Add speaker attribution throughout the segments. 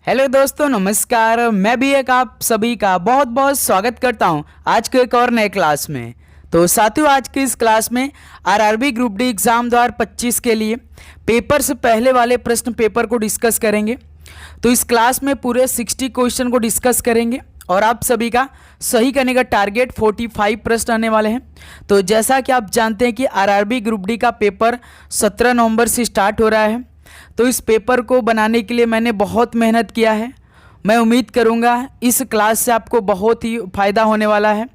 Speaker 1: Hello दोस्तों, नमस्कार। मैं भी एक आप सभी का बहुत बहुत स्वागत करता हूं आज के एक और नए क्लास में। तो साथियों, आज की इस क्लास में आरआरबी ग्रुप डी एग्ज़ाम 2025 के लिए पेपर से पहले वाले प्रश्न पेपर को डिस्कस करेंगे। तो इस क्लास में पूरे 60 क्वेश्चन को डिस्कस करेंगे और आप सभी का सही करने का टारगेट 45 प्रश्न आने वाले हैं। तो जैसा कि आप जानते हैं कि आरआरबी ग्रुप डी का पेपर 17 नवंबर से स्टार्ट हो रहा है। तो इस पेपर को बनाने के लिए मैंने बहुत मेहनत किया है। मैं उम्मीद करूंगा इस क्लास से आपको बहुत ही फ़ायदा होने वाला है।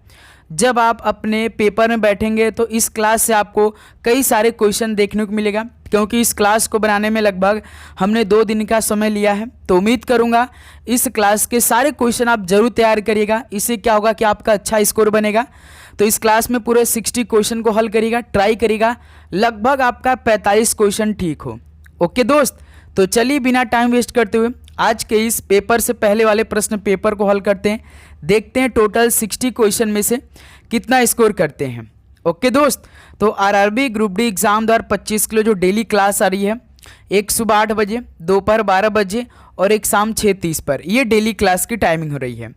Speaker 1: जब आप अपने पेपर में बैठेंगे तो इस क्लास से आपको कई सारे क्वेश्चन देखने को मिलेगा, क्योंकि इस क्लास को बनाने में लगभग हमने 2 दिन का समय लिया है। तो उम्मीद करूंगा इस क्लास के सारे क्वेश्चन आप जरूर तैयार करिएगा। इससे क्या होगा कि आपका अच्छा स्कोर बनेगा। तो इस क्लास में पूरे 60 क्वेश्चन को हल करिएगा, ट्राई करिएगा लगभग आपका 45 क्वेश्चन ठीक हो। ओके दोस्त, तो चलिए बिना टाइम वेस्ट करते हुए आज के इस पेपर से पहले वाले प्रश्न पेपर को हल करते हैं। देखते हैं टोटल 60 क्वेश्चन में से कितना स्कोर करते हैं। ओके दोस्त, तो आरआरबी ग्रुप डी एग्ज़ाम 2025 के लिए जो डेली क्लास आ रही है, एक सुबह 8 बजे, दोपहर 12 बजे और एक शाम 6:30 पर, ये डेली क्लास की टाइमिंग हो रही है।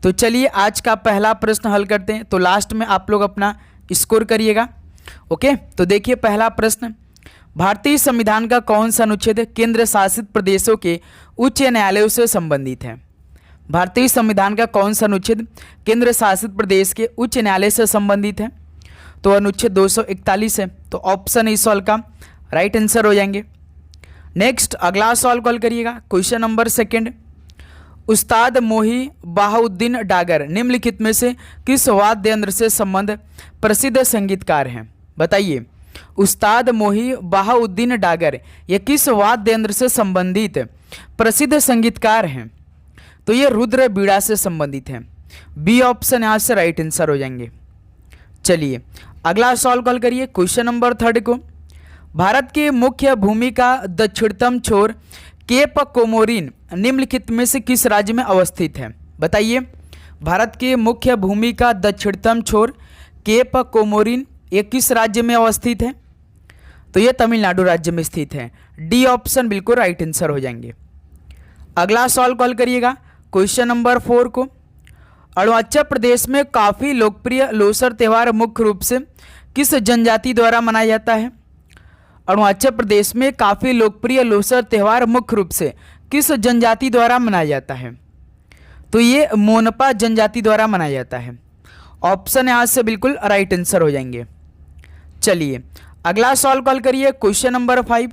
Speaker 1: तो चलिए आज का पहला प्रश्न हल करते हैं। तो लास्ट में आप लोग अपना स्कोर करिएगा। ओके, तो देखिए पहला प्रश्न, भारतीय संविधान का कौन सा अनुच्छेद केंद्र शासित प्रदेशों के उच्च न्यायालयों से संबंधित है? भारतीय संविधान का कौन सा अनुच्छेद केंद्र शासित प्रदेश के उच्च न्यायालय से संबंधित है? तो अनुच्छेद 241 है। तो ऑप्शन इस सवाल का राइट आंसर हो जाएंगे। नेक्स्ट अगला सवाल कॉल करिएगा। क्वेश्चन नंबर 2, उस्ताद मोही बहाउद्दीन डागर निम्नलिखित में से किस वाद्य यंत्र से संबंध प्रसिद्ध संगीतकार हैं? बताइए, उस्ताद मोही बहाउद्दीन डागर ये किस वाद्य यंत्र से संबंधित प्रसिद्ध संगीतकार हैं? तो ये रुद्र बीड़ा से संबंधित हैं। बी ऑप्शन यहाँ से राइट आंसर हो जाएंगे। चलिए अगला सवाल कॉल करिए। क्वेश्चन नंबर 3 को, भारत की मुख्य भूमि का दक्षिणतम छोर केप कोमोरिन निम्नलिखित में से किस राज्य में अवस्थित है? बताइए, भारत की मुख्य भूमि का दक्षिणतम छोर केप कोमोरिन ये किस राज्य में अवस्थित है? तो ये तमिलनाडु राज्य में स्थित है। डी ऑप्शन बिल्कुल राइट आंसर हो जाएंगे। अगला सवाल कॉल करिएगा। क्वेश्चन नंबर 4 को, अरुणाचल प्रदेश में काफ़ी लोकप्रिय लोसर त्यौहार मुख्य रूप से किस जनजाति द्वारा मनाया जाता है? अरुणाचल प्रदेश में काफ़ी लोकप्रिय लोसर त्यौहार मुख्य रूप से किस जनजाति द्वारा मनाया जाता है? तो ये मोनपा जनजाति द्वारा मनाया जाता है। ऑप्शन यहाँ से बिल्कुल राइट आंसर हो जाएंगे। चलिए अगला सवाल कॉल करिए। क्वेश्चन नंबर 5,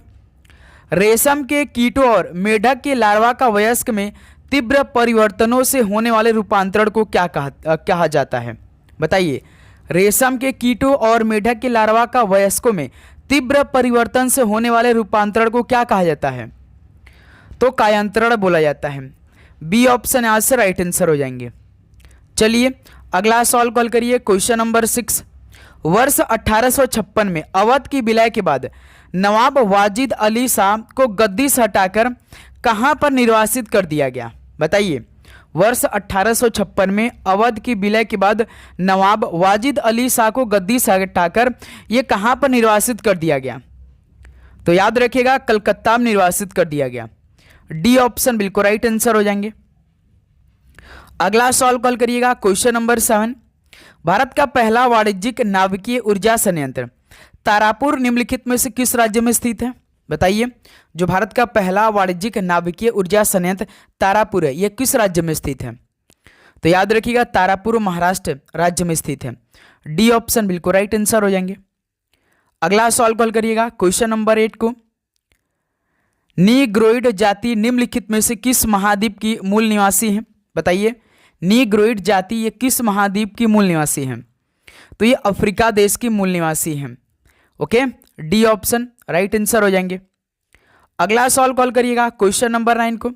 Speaker 1: रेशम के कीटों और मेढक के लार्वा का वयस्क में तीव्र परिवर्तनों से होने वाले रूपांतरण को क्या कहा जाता है? बताइए, रेशम के कीटों और मेढक के लार्वा का वयस्कों में तीव्र परिवर्तन से होने वाले रूपांतरण को क्या कहा जाता है? तो कायांतरण बोला जाता है। बी ऑप्शन यहाँ से राइट आंसर हो जाएंगे। चलिए अगला सवाल कॉल करिए। क्वेश्चन नंबर 6, वर्ष 1856 में अवध की विलय के बाद नवाब वाजिद अली शाह को गद्दी से हटाकर कहां पर निर्वासित कर दिया गया? बताइए, वर्ष 1856 में अवध की विलय के बाद नवाब वाजिद अली शाह को गद्दी से हटाकर ये कहां पर निर्वासित कर दिया गया? तो याद रखिएगा, कलकत्ता में निर्वासित कर दिया गया। डी ऑप्शन बिल्कुल राइट आंसर हो जाएंगे। अगला सवाल कॉल करिएगा। क्वेश्चन नंबर 7, भारत का पहला वाणिज्यिक नाभिकीय ऊर्जा संयंत्र तारापुर निम्नलिखित में से किस राज्य में स्थित है? बताइए, जो भारत का पहला वाणिज्यिक नाभिकीय ऊर्जा संयंत्र तारापुर है, यह किस राज्य में स्थित है? तो याद रखिएगा, तारापुर महाराष्ट्र राज्य में स्थित है। डी ऑप्शन बिल्कुल राइट आंसर हो जाएंगे। अगला सवाल कॉल करिएगा। क्वेश्चन नंबर 8 को, नीग्रोइड जाति निम्नलिखित में से किस महाद्वीप की मूल निवासी है? बताइए, नीग्रोइड जाति ये किस महाद्वीप की मूल निवासी हैं? तो ये अफ्रीका देश की मूल निवासी हैं। Okay, D option right answer हो जाएंगे। अगला सवाल कॉल करिएगा। क्वेश्चन नंबर 9 को,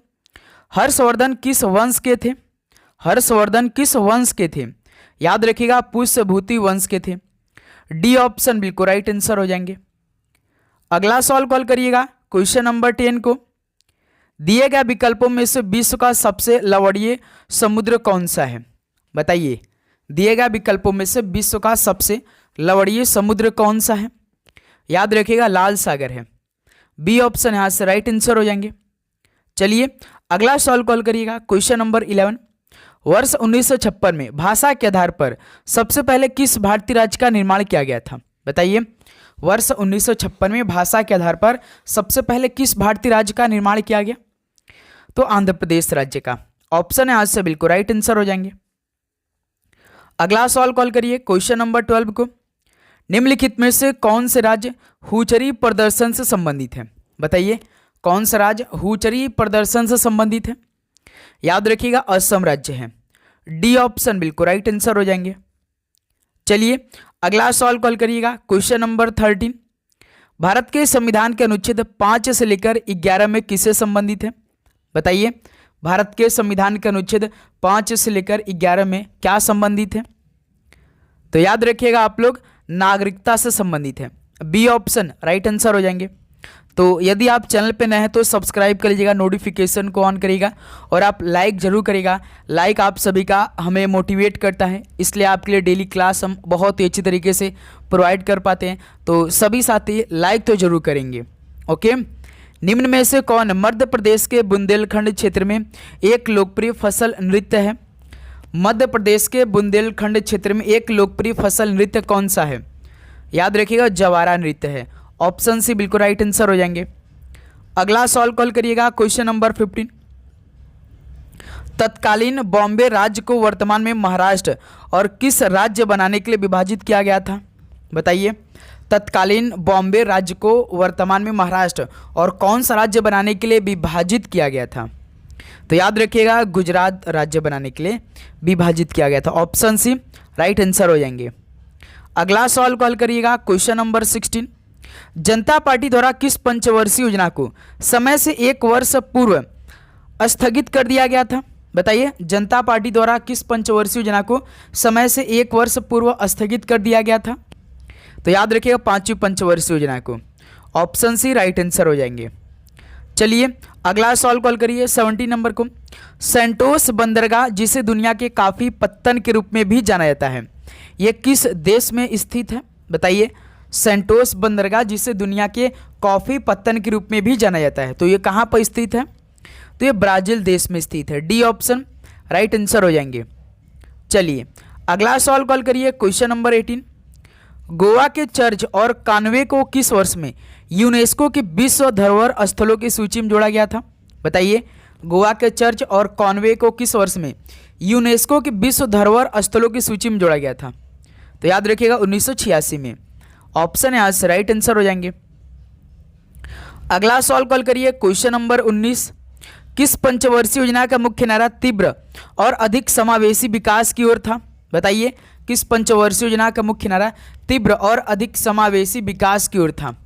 Speaker 1: हर्षवर्धन किस वंश के थे? हर्षवर्धन किस वंश के थे? याद रखिएगा, पुष्यभूति वंश के थे। डी ऑप्शन बिल्कुल राइट आंसर हो जाएंगे। अगला सवाल कॉल करिएगा। क्वेश्चन नंबर 10 को, दिए गए विकल्पों में से विश्व का सबसे लवणीय समुद्र कौन सा है? बताइए, दिए गए विकल्पों में से विश्व का सबसे लवणीय समुद्र कौन सा है? याद रखिएगा, लाल सागर है। बी ऑप्शन यहाँ से राइट आंसर हो जाएंगे। चलिए अगला सवाल कॉल करिएगा क्वेश्चन नंबर 11। वर्ष 1956 में भाषा के आधार पर सबसे पहले किस भारतीय राज्य का निर्माण किया गया था? बताइए, वर्ष 1956 में भाषा के आधार पर सबसे पहले किस भारतीय राज्य का निर्माण किया गया? तो आंध्र प्रदेश राज्य का। ऑप्शन है आज से बिल्कुल राइट आंसर हो जाएंगे। अगला सवाल कॉल करिए क्वेश्चन नंबर 12 को। निम्नलिखित में से कौन से राज्य हुचरी प्रदर्शन से संबंधित है? बताइए, कौन सा राज्य हुचरी प्रदर्शन से संबंधित है? याद रखिएगा असम राज्य है। डी ऑप्शन बिल्कुल राइट आंसर हो जाएंगे। चलिए अगला सवाल कॉल करिएगा क्वेश्चन नंबर 13। भारत के संविधान के अनुच्छेद 5 से लेकर 11 में किससे संबंधित है? बताइए, भारत के संविधान के अनुच्छेद 5 से लेकर 11 में क्या संबंधित है? तो याद रखिएगा आप लोग नागरिकता से संबंधित है। बी ऑप्शन राइट आंसर हो जाएंगे। तो यदि आप चैनल पे नए हैं तो सब्सक्राइब कर लीजिएगा, नोटिफिकेशन को ऑन करिएगा और आप लाइक जरूर करिएगा। लाइक आप सभी का हमें मोटिवेट करता है, इसलिए आपके लिए डेली क्लास हम बहुत ही अच्छी तरीके से प्रोवाइड कर पाते हैं। तो सभी साथी लाइक तो जरूर करेंगे। ओके, निम्न में से कौन मध्य प्रदेश के बुंदेलखंड क्षेत्र में एक लोकप्रिय फसल नृत्य है? मध्य प्रदेश के बुंदेलखंड क्षेत्र में एक लोकप्रिय फसल नृत्य कौन सा है? याद रखिएगा जवारा नृत्य है। ऑप्शन सी बिल्कुल राइट आंसर हो जाएंगे। अगला सवाल कॉल करिएगा क्वेश्चन नंबर 15। तत्कालीन बॉम्बे राज्य को वर्तमान में महाराष्ट्र और किस राज्य बनाने के लिए विभाजित किया गया था? बताइए, तत्कालीन बॉम्बे राज्य को वर्तमान में महाराष्ट्र और कौन सा राज्य बनाने के लिए विभाजित किया गया था? तो याद रखिएगा गुजरात राज्य बनाने के लिए विभाजित किया गया था। ऑप्शन सी राइट आंसर हो जाएंगे। अगला सवाल कॉल करिएगा क्वेश्चन नंबर 16। जनता पार्टी द्वारा किस पंचवर्षीय योजना को समय से 1 वर्ष पूर्व स्थगित कर दिया गया था? बताइए, जनता पार्टी द्वारा किस पंचवर्षीय योजना को समय से 1 वर्ष पूर्व स्थगित कर दिया गया था? तो याद रखिएगा 5वीं पंचवर्षीय योजना को। ऑप्शन सी राइट आंसर हो जाएंगे। चलिए अगला सवाल कॉल करिए 17 नंबर को। सेंटोस बंदरगाह जिसे दुनिया के काफ़ी पत्तन के रूप में भी जाना जाता है, यह किस देश में स्थित है? बताइए, सेंटोस बंदरगाह जिसे दुनिया के कॉफ़ी पत्तन के रूप में भी जाना जाता है, तो ये कहाँ पर स्थित है? तो ये ब्राज़ील देश में स्थित है। डी ऑप्शन राइट आंसर हो जाएंगे। चलिए अगला सवाल कॉल करिए क्वेश्चन नंबर 18। गोवा के चर्च और कान्वे को किस वर्ष में यूनेस्को की विश्व धरोहर स्थलों की सूची में जोड़ा गया था? बताइए, गोवा के चर्च और कान्वे को किस वर्ष में यूनेस्को की विश्व धरोहर स्थलों की सूची में जोड़ा गया था? तो याद रखिएगा 1986 में। ऑप्शन है आज राइट आंसर हो जाएंगे। अगला सवाल कॉल करिए क्वेश्चन नंबर 19। किस पंचवर्षीय योजना का मुख्य नारा तीव्र और अधिक समावेशी विकास की ओर था? बताइए, किस पंचवर्षीय योजना का मुख्य नारा तीव्र और अधिक समावेशी विकास की ओर था?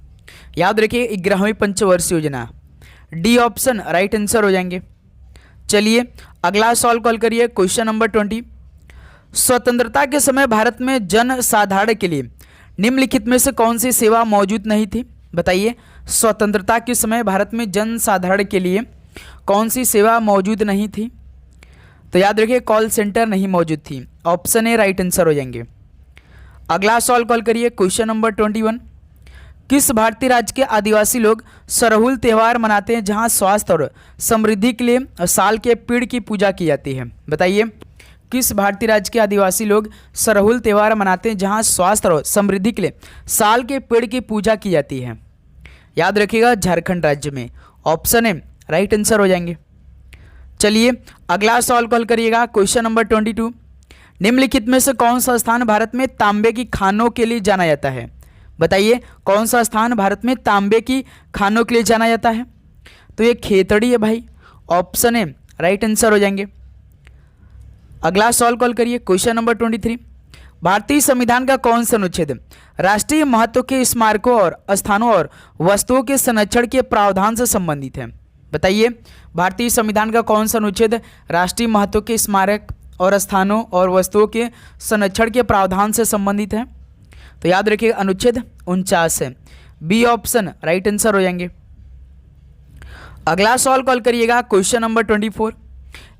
Speaker 1: याद रखिए 11वीं पंचवर्षीय योजना। डी ऑप्शन राइट आंसर हो जाएंगे। चलिए अगला सवाल कॉल करिए क्वेश्चन नंबर 20। स्वतंत्रता के समय भारत में जन साधारण के लिए निम्नलिखित में से कौन सी सेवा मौजूद नहीं थी? बताइए, स्वतंत्रता के समय भारत में जन साधारण के लिए कौन सी सेवा मौजूद नहीं थी? तो याद रखिए कॉल सेंटर नहीं मौजूद थी। ऑप्शन ए राइट आंसर हो जाएंगे। अगला सवाल कॉल करिए क्वेश्चन नंबर 21। किस भारतीय राज्य के आदिवासी लोग सरहुल त्यौहार मनाते हैं जहां स्वास्थ्य और समृद्धि के लिए साल के पेड़ की पूजा की जाती है? बताइए, किस भारतीय राज्य के आदिवासी लोग सरहुल त्यौहार मनाते हैं जहां स्वास्थ्य और समृद्धि के लिए साल के पेड़ की पूजा की जाती है? याद रखिएगा झारखंड राज्य में। ऑप्शन ए राइट आंसर हो जाएंगे। चलिए अगला सवाल कॉल करिएगा क्वेश्चन नंबर 22। निम्नलिखित में से कौन सा स्थान भारत में तांबे की खानों के लिए जाना जाता है? बताइए, कौन सा स्थान भारत में तांबे की खानों के लिए जाना जाता है? तो ये खेतड़ी है भाई। ऑप्शन ए राइट आंसर हो जाएंगे। अगला सवाल कॉल करिए क्वेश्चन नंबर 23। भारतीय संविधान का कौन सा अनुच्छेद राष्ट्रीय महत्व के स्मारकों और स्थानों और वस्तुओं के संरक्षण के प्रावधान से संबंधित है? बताइए, भारतीय संविधान का कौन सा अनुच्छेद राष्ट्रीय महत्व के स्मारक और स्थानों और वस्तुओं के संरक्षण के प्रावधान से संबंधित है? तो याद रखिए अनुच्छेद 49 है। बी ऑप्शन राइट आंसर हो जाएंगे। अगला सवाल कॉल करिएगा क्वेश्चन नंबर 24।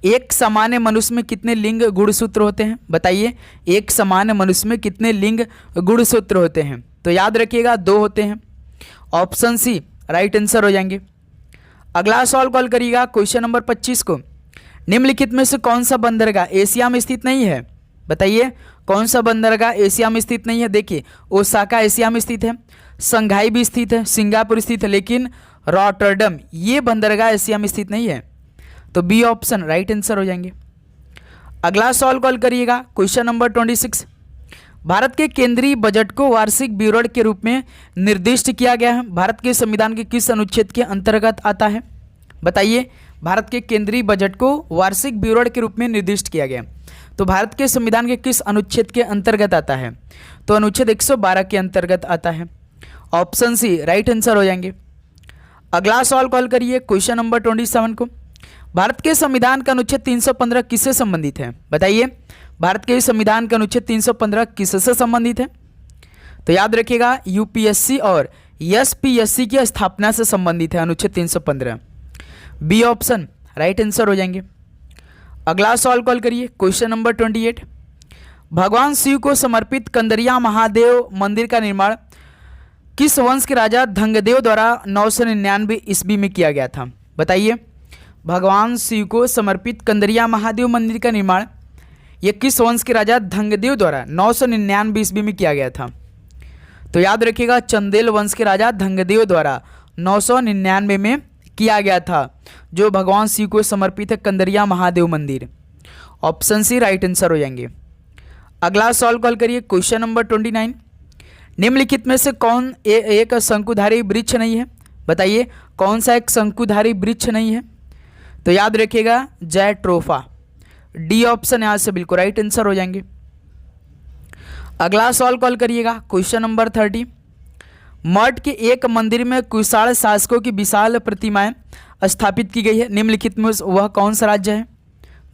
Speaker 1: एक सामान्य मनुष्य में कितने लिंग गुणसूत्र होते हैं? बताइए, एक सामान्य मनुष्य में कितने लिंग गुणसूत्र होते हैं? तो याद रखिएगा 2 होते हैं। ऑप्शन सी राइट आंसर हो जाएंगे। अगला सवाल कॉल करिएगा क्वेश्चन नंबर 25 को। निम्नलिखित में से कौन सा बंदरगाह एशिया में स्थित नहीं है? बताइए कौन सा बंदरगाह एशिया में स्थित नहीं है? देखिए ओसाका एशिया में स्थित है, संघाई भी स्थित है, सिंगापुर स्थित है, लेकिन रॉटरडम ये बंदरगाह एशिया में स्थित नहीं है। तो बी ऑप्शन राइट आंसर हो जाएंगे। अगला सवाल कॉल करिएगा क्वेश्चन नंबर 26। भारत के केंद्रीय बजट को वार्षिक विवरण के रूप में निर्दिष्ट किया गया है, भारत के संविधान के किस अनुच्छेद के अंतर्गत आता है? बताइए भारत के केंद्रीय बजट को वार्षिक विवरण के रूप में निर्दिष्ट किया गया तो भारत के संविधान के किस अनुच्छेद के अंतर्गत आता है? तो अनुच्छेद 112 के अंतर्गत आता है। ऑप्शन सी राइट आंसर हो जाएंगे। अगला सवाल कॉल करिए क्वेश्चन नंबर 27 को। भारत के संविधान का अनुच्छेद 315 किससे संबंधित है? बताइए भारत के संविधान का अनुच्छेद 315 किससे संबंधित है? तो याद रखिएगा यूपीएससी और एसपीएससी की स्थापना से संबंधित है अनुच्छेद 315। बी ऑप्शन राइट आंसर हो जाएंगे। अगला सवाल कॉल करिए क्वेश्चन नंबर 28। भगवान शिव को समर्पित कंदरिया महादेव मंदिर का निर्माण किस वंश के राजा धंगदेव द्वारा 999 ईस्वी में किया गया था? बताइए भगवान शिव को समर्पित कंदरिया महादेव मंदिर का निर्माण यह किस वंश के राजा धंगदेव द्वारा 999 ईस्वी में किया गया था? तो याद रखिएगा चंदेल वंश के राजा धंगदेव द्वारा 999 में किया गया था, जो भगवान शिव को समर्पित है कंदरिया महादेव मंदिर। ऑप्शन सी राइट आंसर हो जाएंगे। अगला सवाल कॉल करिए क्वेश्चन नंबर 29। निम्नलिखित में से कौन एक शंकुधारी वृक्ष नहीं है? बताइए कौन सा एक शंकुधारी वृक्ष नहीं है? तो याद रखिएगा जैट्रोफा। डी ऑप्शन यहाँ से बिल्कुल राइट आंसर हो जाएंगे। अगला सवाल कॉल करिएगा क्वेश्चन नंबर 30। मठ के एक मंदिर में कुषाण शासकों की विशाल प्रतिमाएं स्थापित की गई है, निम्नलिखित में वह कौन सा राज्य है?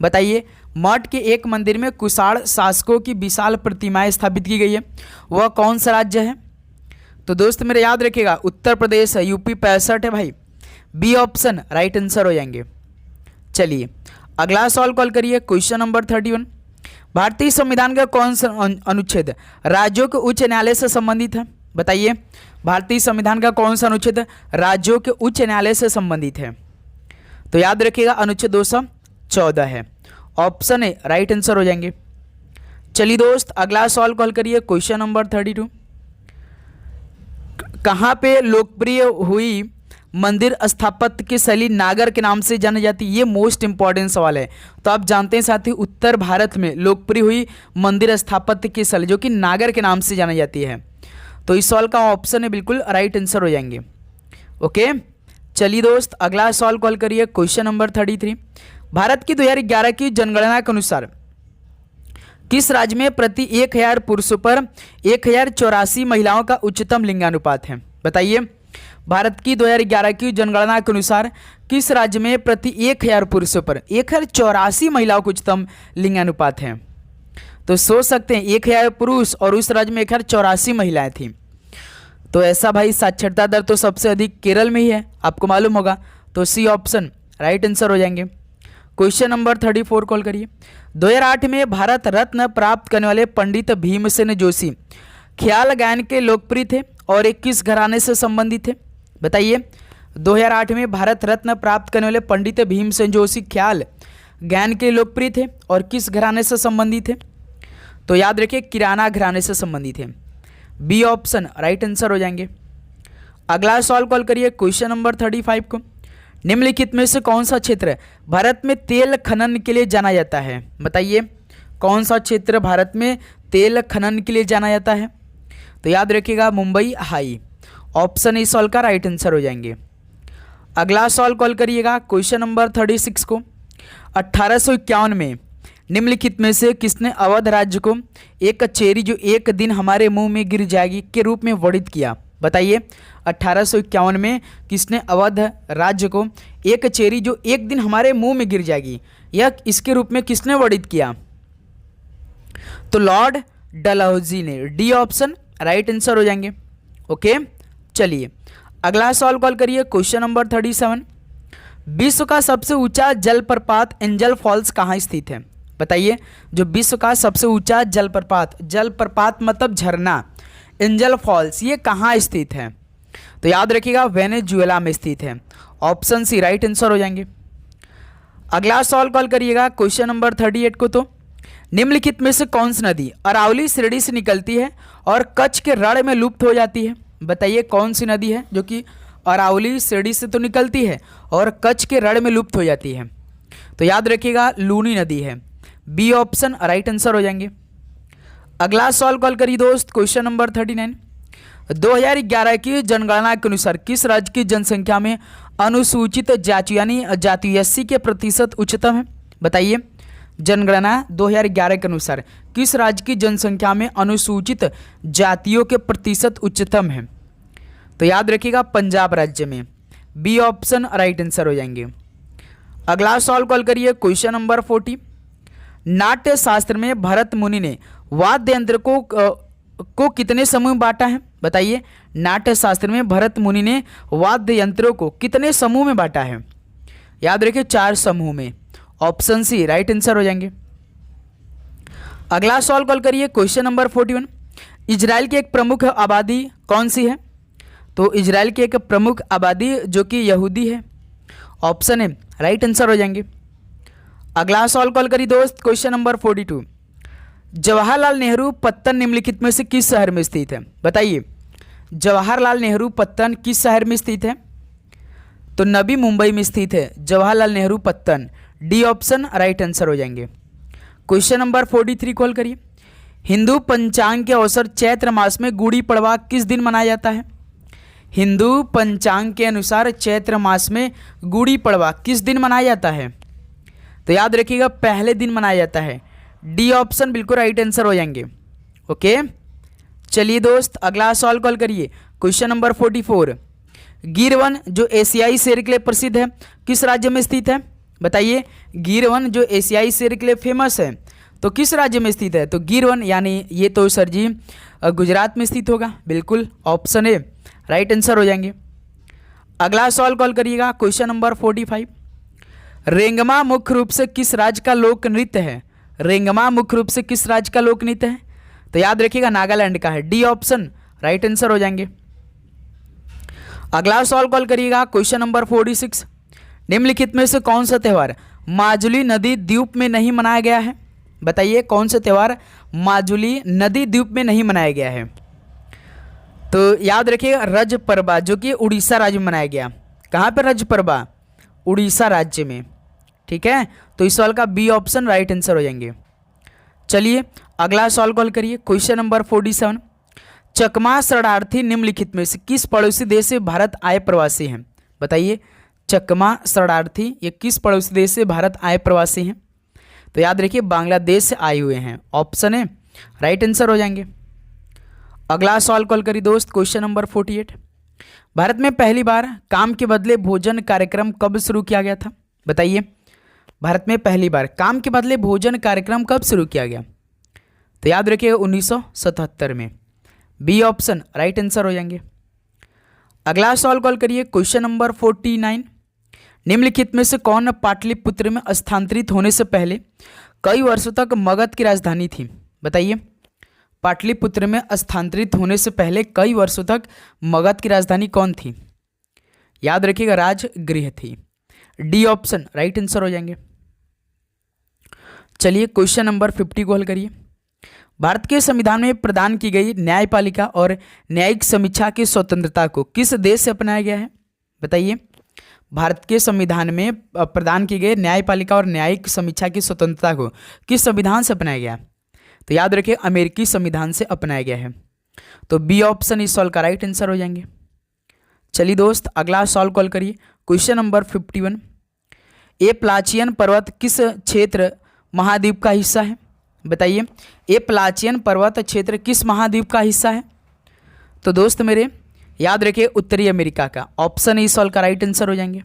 Speaker 1: बताइए मठ के एक मंदिर में कुषाण शासकों की विशाल प्रतिमाएं स्थापित की गई है, वह कौन सा राज्य है? तो दोस्त मेरे याद रखिएगा उत्तर प्रदेश है, यूपी 65 है भाई। बी ऑप्शन राइट आंसर हो जाएंगे। चलिए अगला सवाल कॉल करिए क्वेश्चन नंबर 31। भारतीय संविधान का कौन सा अनुच्छेद राज्यों के उच्च न्यायालय से संबंधित है? बताइए भारतीय संविधान का कौन सा अनुच्छेद राज्यों के उच्च न्यायालय से संबंधित है? तो याद रखिएगा अनुच्छेद 214 है। ऑप्शन ए राइट आंसर हो जाएंगे। चलिए दोस्त अगला सवाल कॉल करिए क्वेश्चन नंबर 32। कहाँ पे लोकप्रिय हुई मंदिर स्थापत्य की शैली नागर के नाम से जानी जाती है? ये मोस्ट इंपॉर्टेंट सवाल है। तो आप जानते हैं साथी उत्तर भारत में लोकप्रिय हुई मंदिर स्थापत्य की शैली जो कि नागर के नाम से जानी जाती है। तो इस सवाल का ऑप्शन है बिल्कुल राइट आंसर हो जाएंगे। ओके चलिए दोस्त अगला सवाल कॉल करिए क्वेश्चन नंबर 33। भारत की 2011 की जनगणना के अनुसार किस राज्य में प्रति 1000 पुरुषों पर 1084 महिलाओं का उच्चतम लिंगानुपात है? बताइए भारत की 2011 की जनगणना के अनुसार किस राज्य में प्रति 1000 पुरुषों पर 1084 महिलाओं का उच्चतम लिंगानुपात है? तो सोच सकते हैं 1000 पुरुष और उस राज्य में 1084 महिलाएं थीं। तो ऐसा भाई साक्षरता दर तो सबसे अधिक केरल में ही है, आपको मालूम होगा। तो सी ऑप्शन राइट आंसर हो जाएंगे। क्वेश्चन नंबर 34 कॉल करिए। 2008 में भारत रत्न प्राप्त करने वाले पंडित भीमसेन जोशी ख्याल गायन के लोकप्रिय थे और एक किस घराने से संबंधित थे? बताइए 2008 में भारत रत्न प्राप्त करने वाले पंडित भीमसेन जोशी ख्याल गायन के लोकप्रिय थे और किस घराने से संबंधित थे? तो याद रखिए किराना घराने से संबंधित है। बी ऑप्शन राइट आंसर हो जाएंगे। अगला सवाल कॉल करिए क्वेश्चन नंबर 35 को। निम्नलिखित में से कौन सा क्षेत्र भारत में तेल खनन के लिए जाना जाता है? बताइए कौन सा क्षेत्र भारत में तेल खनन के लिए जाना जाता है? तो याद रखिएगा मुंबई हाई। ऑप्शन इस सवाल का राइट आंसर हो जाएंगे। अगला सवाल कॉल करिएगा क्वेश्चन नंबर 36 को। 1851 में निम्नलिखित में से किसने अवध राज्य को एक चेरी जो एक दिन हमारे मुंह में गिर जाएगी के रूप में वर्णित किया? बताइए 1851 में किसने अवध राज्य को एक चेरी जो एक दिन हमारे मुंह में गिर जाएगी यह इसके रूप में किसने वर्णित किया? तो लॉर्ड डलहौजी ने। डी ऑप्शन राइट आंसर हो जाएंगे। ओके चलिए अगला सवाल कॉल करिए क्वेश्चन नंबर 37। विश्व का सबसे ऊंचा जलप्रपात एंजल फॉल्स कहाँ स्थित है? बताइए जो विश्व का सबसे ऊंचा जलप्रपात मतलब झरना एंजल फॉल्स ये कहाँ स्थित है? तो याद रखिएगा वेनेजुएला में स्थित है। ऑप्शन सी राइट आंसर हो जाएंगे। अगला सवाल कॉल करिएगा क्वेश्चन नंबर 38 को। तो निम्नलिखित में से कौन सी नदी अरावली श्रेणी से निकलती है और कच्छ के रण में लुप्त हो जाती है? बताइए कौन सी नदी है जो कि अरावली श्रेणी से तो निकलती है और कच्छ के रण में लुप्त हो जाती है? तो याद रखिएगा लूनी नदी है। बी ऑप्शन राइट आंसर हो जाएंगे। अगला सवाल कॉल करिए दोस्त क्वेश्चन नंबर 39। 2011 की जनगणना के अनुसार किस राज्य की जनसंख्या में अनुसूचित जाति यानी जाति एससी के प्रतिशत उच्चतम है? बताइए जनगणना 2011 के अनुसार किस राज्य की जनसंख्या में अनुसूचित जातियों के प्रतिशत उच्चतम है? तो याद रखिएगा पंजाब राज्य में। बी ऑप्शन राइट आंसर हो जाएंगे। अगला सवाल कॉल करिए क्वेश्चन नंबर 40। नाट्य शास्त्र में भरत मुनि ने वाद्य यंत्र को कितने समूह में बांटा है? बताइए नाट्य शास्त्र में भरत मुनि ने वाद्य यंत्रों को कितने समूह में बांटा है? याद रखिए 4 समूह में। ऑप्शन सी राइट आंसर हो जाएंगे। अगला सवाल कॉल करिए क्वेश्चन नंबर 41। इजराइल की एक प्रमुख आबादी कौन सी है? तो इजराइल की एक प्रमुख आबादी जो कि यहूदी है। ऑप्शन ए राइट आंसर हो जाएंगे। अगला सवाल कॉल करिए दोस्त क्वेश्चन नंबर 42। जवाहरलाल नेहरू पत्तन निम्नलिखित में से किस शहर में स्थित है? बताइए जवाहरलाल नेहरू पत्तन किस शहर में स्थित है? तो नवी मुंबई में स्थित है जवाहरलाल नेहरू पत्तन। डी ऑप्शन राइट आंसर हो जाएंगे। क्वेश्चन नंबर 43 कॉल करिए। हिंदू पंचांग के अवसर चैत्र मास में गुड़ी पड़वा किस दिन मनाया जाता है? हिंदू पंचांग के अनुसार चैत्र मास में गुड़ी पड़वा किस दिन मनाया जाता है? तो याद रखिएगा पहले दिन मनाया जाता है। डी ऑप्शन बिल्कुल राइट आंसर हो जाएंगे। ओके चलिए दोस्त अगला सवाल कॉल करिए क्वेश्चन नंबर 44। गिर वन जो एशियाई शेर के लिए प्रसिद्ध है किस राज्य में स्थित है? बताइए गिर वन जो एशियाई शेर के लिए फेमस है तो किस राज्य में स्थित है? तो गिर वन यानी ये तो सर जी गुजरात में स्थित होगा। बिल्कुल ऑप्शन ए राइट आंसर हो जाएंगे। अगला सवाल कॉल करिएगा क्वेश्चन नंबर 45। रेंगमा मुख्य रूप से किस राज्य का लोक नृत्य है? रेंगमा मुख्य रूप से किस राज्य का लोक नृत्य है? तो याद रखिएगा नागालैंड का है। डी ऑप्शन राइट आंसर हो जाएंगे। अगला सवाल कॉल करिएगा क्वेश्चन नंबर 46। निम्नलिखित में से कौन सा त्यौहार माजुली नदी द्वीप में नहीं मनाया गया है? बताइए कौन सा त्यौहार माजुली नदी द्वीप में नहीं मनाया गया है? तो याद रखिएगा रज परबा जो कि उड़ीसा राज्य में मनाया गया। कहाँ पर रज परबा? उड़ीसा राज्य में। ठीक है तो इस सवाल का बी ऑप्शन राइट आंसर हो जाएंगे। चलिए अगला सवाल कॉल करिए क्वेश्चन नंबर 47। चकमा शरणार्थी निम्नलिखित में से किस पड़ोसी देश से भारत आए प्रवासी हैं? बताइए चकमा शरणार्थी ये किस पड़ोसी देश से भारत आए प्रवासी हैं? तो याद रखिए बांग्लादेश से आए हुए हैं। ऑप्शन ए राइट आंसर हो जाएंगे। अगला सवाल कॉल करिए दोस्त क्वेश्चन नंबर 48। भारत में पहली बार काम के बदले भोजन कार्यक्रम कब शुरू किया गया था? बताइए भारत में पहली बार काम के बदले भोजन कार्यक्रम कब शुरू किया गया? तो याद रखिए 1977 में। बी ऑप्शन राइट आंसर हो जाएंगे। अगला सवाल कॉल करिए क्वेश्चन नंबर 49। निम्नलिखित में से कौन पाटलिपुत्र में स्थानांतरित होने से पहले कई वर्षों तक मगध की राजधानी थी? बताइए पाटलिपुत्र में स्थानांतरित होने से पहले कई वर्षों तक मगध की राजधानी कौन थी? याद रखिएगा राजगृह थी। डी ऑप्शन राइट आंसर हो जाएंगे। चलिए क्वेश्चन नंबर 50 को हल करिए। भारत के संविधान में प्रदान की गई न्यायपालिका और न्यायिक समीक्षा की स्वतंत्रता को किस देश से अपनाया गया है? बताइए भारत के संविधान में प्रदान की गई न्यायपालिका और न्यायिक समीक्षा की स्वतंत्रता को किस संविधान से अपनाया गया? तो याद रखिए अमेरिकी संविधान से अपनाया गया है। तो बी ऑप्शन इस सवाल का राइट आंसर हो जाएंगे। चलिए दोस्त अगला सवाल कॉल करिए क्वेश्चन नंबर 51। एपलाचियन पर्वत किस क्षेत्र महाद्वीप का हिस्सा है? बताइए एपलाचियन पर्वत क्षेत्र किस महाद्वीप का हिस्सा है? तो दोस्त मेरे याद रखिए उत्तरी अमेरिका का। ऑप्शन इस सवाल का राइट आंसर हो जाएंगे।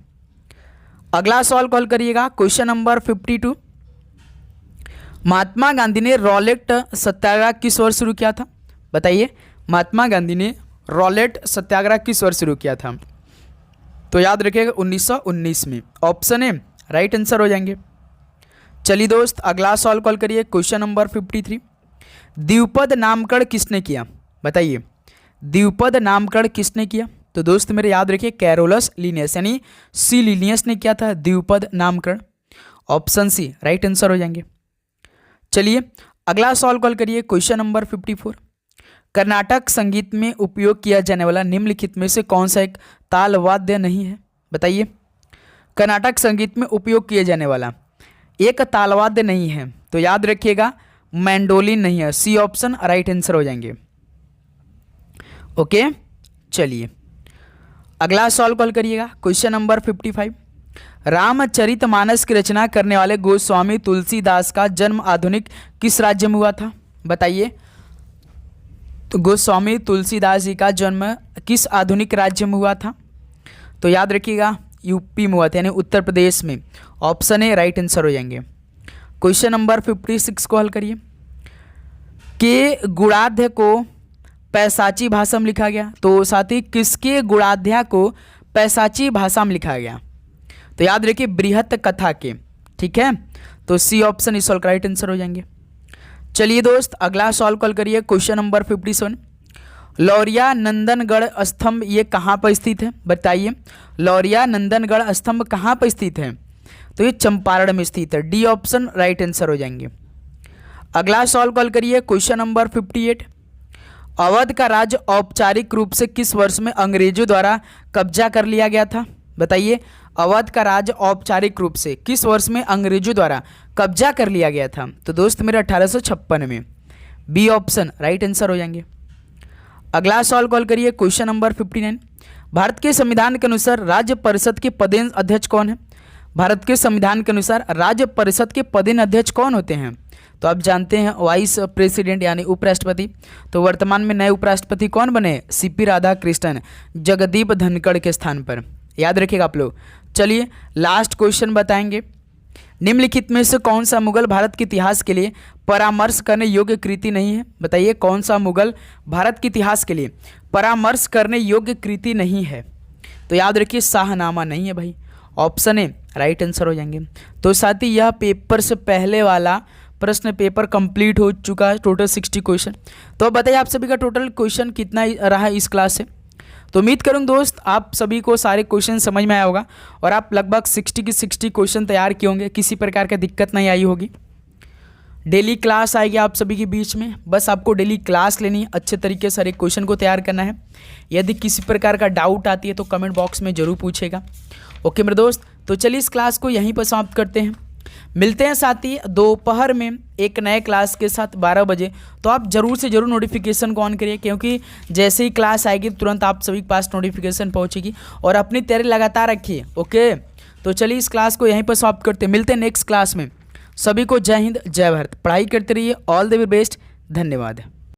Speaker 1: अगला सवाल कॉल करिएगा क्वेश्चन नंबर 52। महात्मा गांधी ने रॉलेट सत्याग्रह किस वर्ष शुरू किया था? बताइए महात्मा गांधी ने रॉलेट सत्याग्रह किस वर्ष शुरू किया था? तो याद रखिएगा 1919 में। ऑप्शन ए राइट आंसर हो जाएंगे। चलिए दोस्त अगला सवाल कॉल करिए क्वेश्चन नंबर 53। द्विपद नामकरण किसने किया? बताइए द्विपद नामकरण किसने किया? तो दोस्त मेरे याद रखिए कैरोलस लिनियस, यानी सी लिनियस ने किया था द्विपद नामकरण। ऑप्शन सी राइट आंसर हो जाएंगे। चलिए अगला सवाल कॉल करिए, क्वेश्चन नंबर 54। कर्नाटक संगीत में उपयोग किया जाने वाला निम्नलिखित में से कौन सा एक ताल वाद्य नहीं है? बताइए। कर्नाटक संगीत में उपयोग किए जाने वाला एक तालवाद्य नहीं है, तो याद रखिएगा मैंडोलिन नहीं है। सी ऑप्शन राइट आंसर हो जाएंगे। ओके चलिए अगला सवाल कॉल करिएगा, क्वेश्चन नंबर 55। रामचरितमानस की रचना करने वाले गोस्वामी तुलसीदास का जन्म आधुनिक किस राज्य में हुआ था? बताइए। तो गोस्वामी तुलसीदास जी का जन्म किस आधुनिक राज्य में हुआ था? तो याद रखिएगा यूपी में हुआ था, यानी उत्तर प्रदेश में। ऑप्शन ए राइट आंसर हो जाएंगे। क्वेश्चन नंबर 56 को हल करिए। के गुणाध्याय को पैसाची भाषा में लिखा गया, तो साथ ही किसके गुणाध्याय को पैसाची भाषा में लिखा गया? तो याद रखिए बृहत कथा के, ठीक है। तो सी ऑप्शन इस सवाल का राइट आंसर हो जाएंगे। चलिए दोस्त अगला सवाल कॉल करिए, क्वेश्चन नंबर 57। लौरिया नंदनगढ़ स्तंभ ये कहाँ पर स्थित है? बताइए। लौरिया नंदनगढ़ स्तंभ कहाँ पर स्थित है? तो ये चंपारण में स्थित है। डी ऑप्शन राइट आंसर हो जाएंगे। अगला सवाल कॉल करिए, क्वेश्चन नंबर 58। अवध का राज्य औपचारिक रूप से किस वर्ष में अंग्रेजों द्वारा कब्जा कर लिया गया था? बताइए। अवध का राज्य औपचारिक रूप से किस वर्ष में अंग्रेजों द्वारा कब्जा कर लिया गया था? तो दोस्त मेरे 1856 में। बी ऑप्शन राइट आंसर हो जाएंगे। अगला सवाल कॉल करिए, क्वेश्चन नंबर 59। भारत के संविधान के अनुसार राज्य परिषद के पदेन अध्यक्ष कौन है? भारत के संविधान के अनुसार राज्य परिषद के पदेन अध्यक्ष कौन होते हैं? तो आप जानते हैं वाइस प्रेसिडेंट यानी उपराष्ट्रपति। तो वर्तमान में नए उपराष्ट्रपति कौन बने? सीपी राधाकृष्णन, जगदीप धनखड़ के स्थान पर। याद रखिएगा आप लोग। चलिए लास्ट क्वेश्चन बताएंगे। निम्नलिखित में से कौन सा मुगल भारत के इतिहास के लिए परामर्श करने योग्य कृति नहीं है? बताइए कौन सा मुगल भारत के इतिहास के लिए परामर्श करने योग्य कृति नहीं है? तो याद रखिए शाहनामा नहीं है भाई। ऑप्शन ए राइट आंसर हो जाएंगे। तो साथ ही यह पेपर से पहले वाला प्रश्न पेपर कंप्लीट हो चुका है, टोटल 60 क्वेश्चन। तो बताइए आप सभी का टोटल क्वेश्चन कितना रहा इस क्लास से? तो उम्मीद करूँ दोस्त आप सभी को सारे क्वेश्चन समझ में आया होगा और आप लगभग 60 की 60 क्वेश्चन तैयार किए होंगे, किसी प्रकार का दिक्कत नहीं आई होगी। डेली क्लास आएगी आप सभी के बीच में, बस आपको डेली क्लास लेनी है, अच्छे तरीके से सारे क्वेश्चन को तैयार करना है। यदि किसी प्रकार का डाउट आती है तो कमेंट बॉक्स में जरूर पूछेगा। ओके मेरे दोस्त, तो चलिए इस क्लास को यहीं पर समाप्त करते हैं। मिलते हैं साथ ही दोपहर में एक नए क्लास के साथ 12 बजे। तो आप जरूर से जरूर नोटिफिकेशन को ऑन करिए, क्योंकि जैसे ही क्लास आएगी तुरंत आप सभी के पास नोटिफिकेशन पहुंचेगी। और अपनी तैयारी लगातार रखिए। ओके तो चलिए इस क्लास को यहीं पर समाप्त करते हैं। मिलते हैं नेक्स्ट क्लास में। सभी को जय हिंद जय भारत। पढ़ाई करते रहिए। All the very best. धन्यवाद।